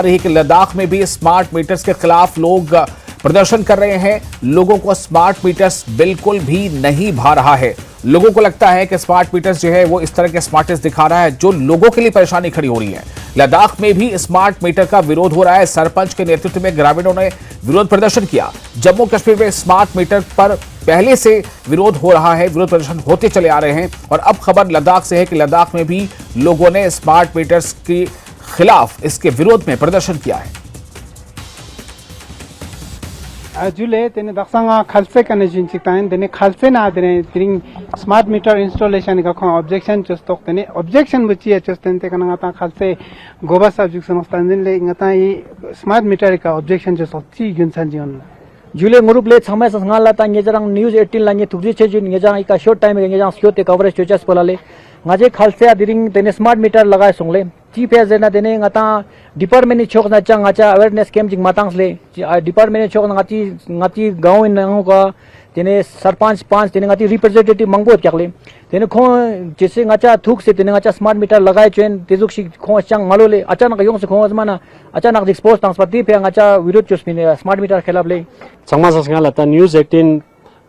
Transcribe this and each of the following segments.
रही कि लद्दाख में भी स्मार्ट मीटर्स के खिलाफ लोग प्रदर्शन कर रहे हैं। लोगों को स्मार्ट मीटर्स बिल्कुल भी नहीं भा रहा है। लोगों को लगता है कि स्मार्ट मीटर्स जो है वो इस तरह के स्मार्टनेस दिखा रहा है जो लोगों के लिए परेशानी खड़ी हो रही है। लद्दाख में भी स्मार्ट मीटर का विरोध हो रहा है। सरपंच के नेतृत्व में ग्रामीणों ने विरोध प्रदर्शन किया। जम्मू कश्मीर में स्मार्ट मीटर पर पहले से विरोध हो रहा है, विरोध प्रदर्शन होते चले आ रहे हैं और अब खबर लद्दाख से है कि लद्दाख में भी लोगों ने स्मार्ट मीटर्स के खिलाफ, इसके विरोध में प्रदर्शन किया है। जुले तेने दक्षांगा खालसे का नजीन चिताएं तेने खालसे ना तेने तिरिंग स्मार्ट मीटर इंस्टॉलेशन का खो ऑब्जेक्शन चुस्तोक तेने ऑब्जेक्शन बची है चुस्तें ते कना ता खालसे गोबा सब्जेक्ट समस्तान ले ngata ये स्मार्ट मीटर का ऑब्जेक्शन चुस्तोक ची गुनसान जीवन जुले मुरुप ले समय संगाल लाता ngejarang न्यूज 18 लांगे तुजी छे ngejarang का शॉर्ट टाइम ngejarang स्योते कवरेज चोचस पोलाले ngaje khalse adiring तेने स्मार्ट मीटर लगाए सोंगले चीफ एजेंडा देने ngata डिपार्टमेंट छोक ना चा ngacha अवेयरनेस कैंप जिंग मातांग ले डिपार्टमेंट छोक ngati गांव इन नंगो का तेने सरपंच पांच तेने ngati रिप्रेजेंटेटिव मंगबोत क्याले तेने खो जैसे ngacha थुक से तेने ngacha स्मार्ट मीटर लगाए चेन तेजुक सी खो चांग मालोले अचानक योंग से खो अजमाना अचानक एक्सपोज ट्रांसपति पे ngacha विरोध चुस्पिने स्मार्ट मीटर खिलाफ ले संगमा संगाल लाता news 18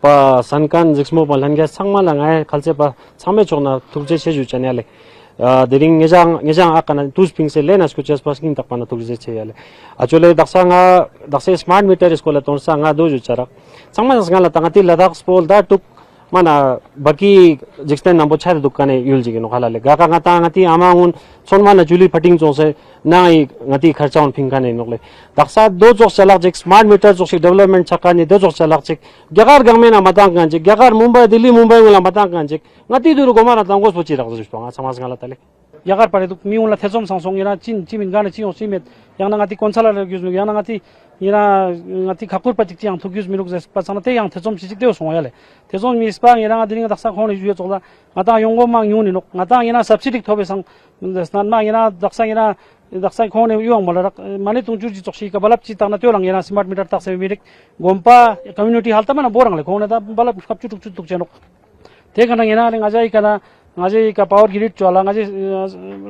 pa sankan jiksmo palange sangma langai khalse pa chame chona thukje se ju chanyale dering ngejang akana tus ping se lena sku chas pasking takpana thukje che yale achole dakse smart meter iskola ton sanga do ju chara sangma sangala tangati ladakh spol da tuk mana baki jiksten nambo chhar dukane yulji no khala le ga ka ngata ngati amangun sonmana juli fating chose nai ngati kharchaun phingkane nokle daksa do jok chalak jik smart meter jok development chakani do jok chalak jik gagar gangmena matang kan jik gagar mumbai delhi mumbai wala matang kan jik ngati duru gomara tangos pochi rak jus panga samas ngala tale yagar pare du mi unla thezom sangsong ina chimin gana chiong simet yang ngati konsala gyus yang ngati ina ngati khakur patik chiang thugyus miruk jes pasana te yang thezom sisik deu songyale thezom mi spang ina ngati daksa khoni ju chokla ngata yonggo mang yuni nok ngata ina subsidy thobe sang snan ma ina daksa khoni yuang malak mani tung ju chokshi ka balap chi tangna tyolang ina smart meter tak se mirik gompa community halta mana borang le khona da balap khap chutuk chutuk chenok te kana ina ngajai kana ngaji ka power grid chola ngaji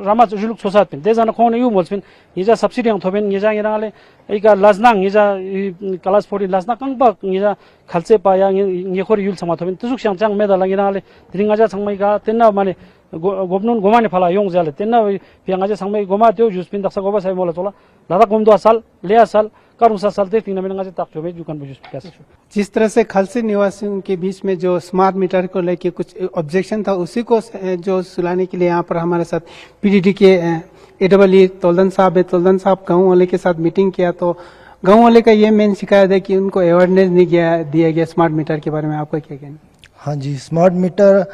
rama juluk sosat pin de jana khone yu molspin ija subsidy ang thoben ngeja ngirale eika lajna ngeja class 40 lajna kangba ngeja khalse pa ya nge khori yul sama thoben tuzuk chang chang meda langirale dringaja sangmai ga tenna mane gobnun gomane phala yong jale tenna piangaja sangmai goma teu juspin daksa goba sai mola chola lada gomdo asal le asal कारुसा सालते तीन महीने का तक जो जुकान बुझुस जिस तरह से खालसे निवासियों के बीच में जो स्मार्ट मीटर को लेके कुछ ऑब्जेक्शन था उसी को जो सुलाने के लिए यहाँ पर हमारे साथ पीडीडी के एडब्ल्यू तोल्दन साहब गाँव वाले के साथ मीटिंग किया तो गाँव वाले का ये मेन शिकायत है कि उनको अवेयरनेस नहीं दिया गया स्मार्ट मीटर के बारे में। आपका क्या कहना? हाँ जी, स्मार्ट मीटर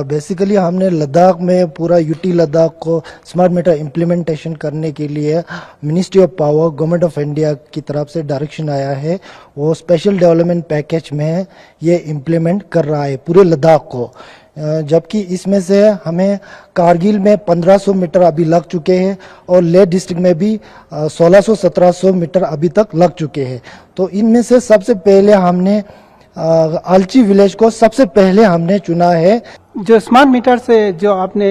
बेसिकली हमने लद्दाख में पूरा यूटी लद्दाख को स्मार्ट मीटर इम्प्लीमेंटेशन करने के लिए ministry of power government of India की तरफ से डायरेक्शन आया है। वो स्पेशल डेवलपमेंट पैकेज में ये इम्प्लीमेंट कर रहा है पूरे लद्दाख को, जबकि इसमें से हमें कारगिल में 1500 मीटर अभी लग चुके हैं और लेह डिस्ट्रिक्ट में भी 1600-1700 मीटर अभी तक लग चुके हैं। तो इनमें से सबसे पहले हमने आलची विलेज को सबसे पहले हमने चुना है। जो स्मार्ट मीटर से जो आपने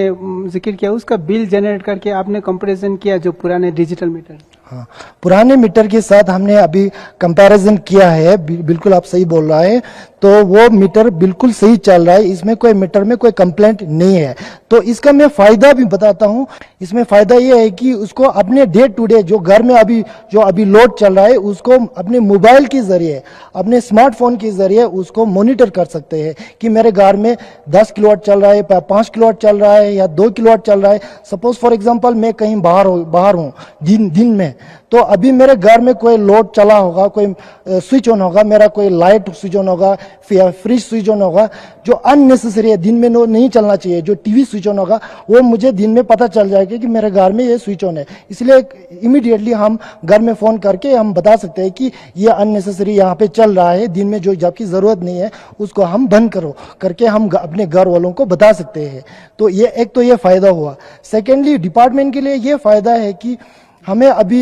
जिक्र किया उसका बिल जनरेट करके आपने कंपैरिजन किया जो पुराने डिजिटल मीटर? हाँ, पुराने मीटर के साथ हमने अभी कंपैरिजन किया है। बिल्कुल आप सही बोल रहा है, तो वो मीटर बिल्कुल सही चल रहा है, इसमें कोई मीटर में कोई कंप्लेंट नहीं है। तो इसका मैं फायदा भी बताता हूँ। इसमें फायदा ये है कि उसको अपने डे टू डे जो घर में अभी लोड चल रहा है उसको अपने मोबाइल के जरिए, अपने स्मार्टफोन के जरिए उसको मॉनिटर कर सकते हैं कि मेरे घर में 10 किलोवाट चल रहा है, 5 किलोवाट चल रहा है या 2 किलोवाट चल रहा है। सपोज फॉर एग्जांपल मैं कहीं बाहर हूँ दिन में, तो अभी मेरे घर में कोई लोड चला होगा, कोई स्विच ऑन होगा, मेरा कोई लाइट स्विच ऑन होगा, फ्रिज स्विच ऑन होगा, जो अननेसेसरी है दिन में नहीं चलना चाहिए, जो टीवी स्विच ऑन होगा वो मुझे दिन में पता चल जाएगा कि मेरे घर में ये स्विच ऑन है। इसलिए इमीडिएटली हम घर में फोन करके हम बता सकते हैं कि ये अननेसेसरी यहाँ पे चल रहा है, दिन में जो जबकि जरूरत नहीं है उसको हम बंद करके हम अपने घर वालों को बता सकते हैं। तो ये फायदा हुआ। सेकेंडली डिपार्टमेंट के लिए ये फायदा है कि हमें अभी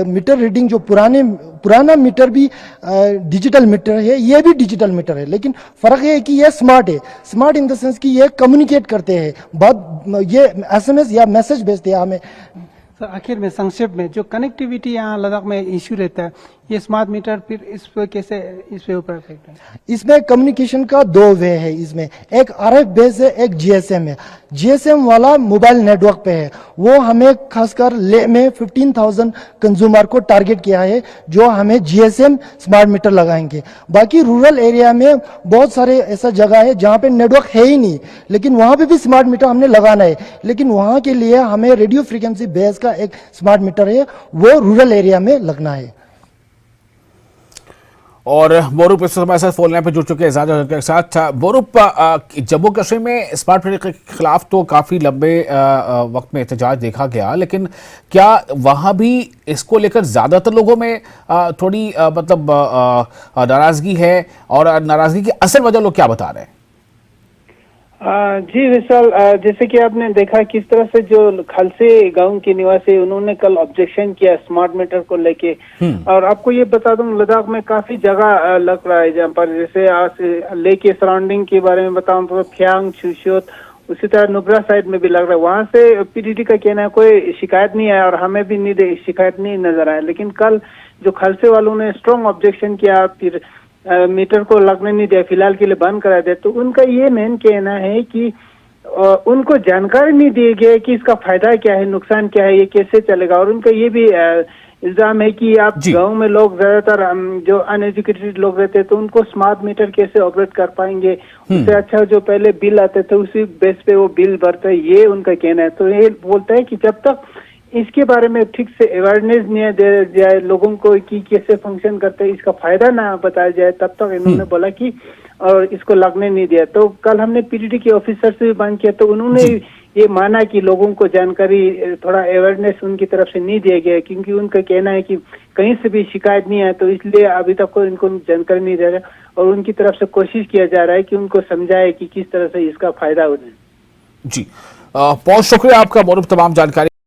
मीटर रीडिंग जो पुराना मीटर भी डिजिटल मीटर है, ये भी डिजिटल मीटर है, लेकिन फर्क है कि ये स्मार्ट है। स्मार्ट इन द सेंस कि ये कम्युनिकेट करते हैं, बात ये SMS या मैसेज भेजते हैं हमें सर आखिर में संक्षेप में जो कनेक्टिविटी यहाँ लद्दाख में इश्यू रहता है, ये स्मार्ट मीटर फिर इस पे कैसे इस पे ऊपर इफेक्ट है? इसमें कम्युनिकेशन का दो वे है। इसमें एक RF बेस है, एक GSM है। GSM वाला मोबाइल नेटवर्क पे है, वो हमें खासकर ले में 15,000 कंज्यूमर को टारगेट किया है जो हमें GSM स्मार्ट मीटर लगाएंगे। बाकी रूरल एरिया में बहुत सारे ऐसा जगह है जहाँ पे नेटवर्क है ही नहीं, लेकिन वहाँ पे भी स्मार्ट मीटर हमने लगाना है, लेकिन वहाँ के लिए हमें रेडियो फ्रीक्वेंसी बेस का एक स्मार्ट मीटर है, वो रूरल एरिया में लगना है। और बोरूप इस समय से फोन लाइन पे जुड़ चुके हैं ज्यादा के साथ। बोरूप, जम्मू कश्मीर में स्मार्ट मीटर के खिलाफ तो काफी लंबे वक्त में एहतजाज देखा गया, लेकिन क्या वहां भी इसको लेकर ज्यादातर लोगों में थोड़ी मतलब नाराजगी है, और नाराजगी की असल वजह लोग क्या बता रहे हैं? जी विशाल, जैसे कि आपने देखा किस तरह से जो खलसे गांव के निवासी उन्होंने कल ऑब्जेक्शन किया स्मार्ट मीटर को लेके। और आपको ये बता दूं, लद्दाख में काफी जगह लग रहा है जहाँ पर, जैसे आज ले के सराउंडिंग के बारे में बताऊं तो फ्यांग, छुशोत, उसी तरह नुब्रा साइड में भी लग रहा है। वहां से PDD का कहना है कोई शिकायत नहीं आया और हमें भी शिकायत नहीं नजर आया, लेकिन कल जो खलसे वालों ने स्ट्रॉन्ग ऑब्जेक्शन किया, फिर मीटर को लगने नहीं दिया, फिलहाल के लिए बंद करा दिया। तो उनका ये मेन कहना है कि उनको जानकारी नहीं दी गई कि इसका फायदा क्या है, नुकसान क्या है, ये कैसे चलेगा। और उनका ये भी इल्जाम है कि आप गांव में लोग ज्यादातर जो अनएजुकेटेड लोग रहते हैं, तो उनको स्मार्ट मीटर कैसे ऑपरेट कर पाएंगे, उससे अच्छा जो पहले बिल आते थे उसी बेस पे वो बिल भरते हैं, ये उनका कहना है। तो ये बोलता है कि जब तक इसके बारे में ठीक से अवेयरनेस नहीं दे जाए लोगों को कि कैसे फंक्शन करते हैं, इसका फायदा ना बताया जाए, तब तक इन्होंने बोला कि और इसको लगने नहीं दिया। तो कल हमने PDD के ऑफिसर से भी बात किया, तो उन्होंने ये माना कि लोगों को जानकारी, थोड़ा अवेयरनेस उनकी तरफ से नहीं दिया गया, क्योंकि उनका कहना है कि कहीं से भी शिकायत नहीं है, तो इसलिए अभी तक को इनको जानकारी नहीं दे रहा, और उनकी तरफ से कोशिश किया जा रहा है कि उनको समझाए कि किस तरह से इसका फायदा हो जाए। जी बहुत शुक्रिया आपका बोरूप, तमाम जानकारी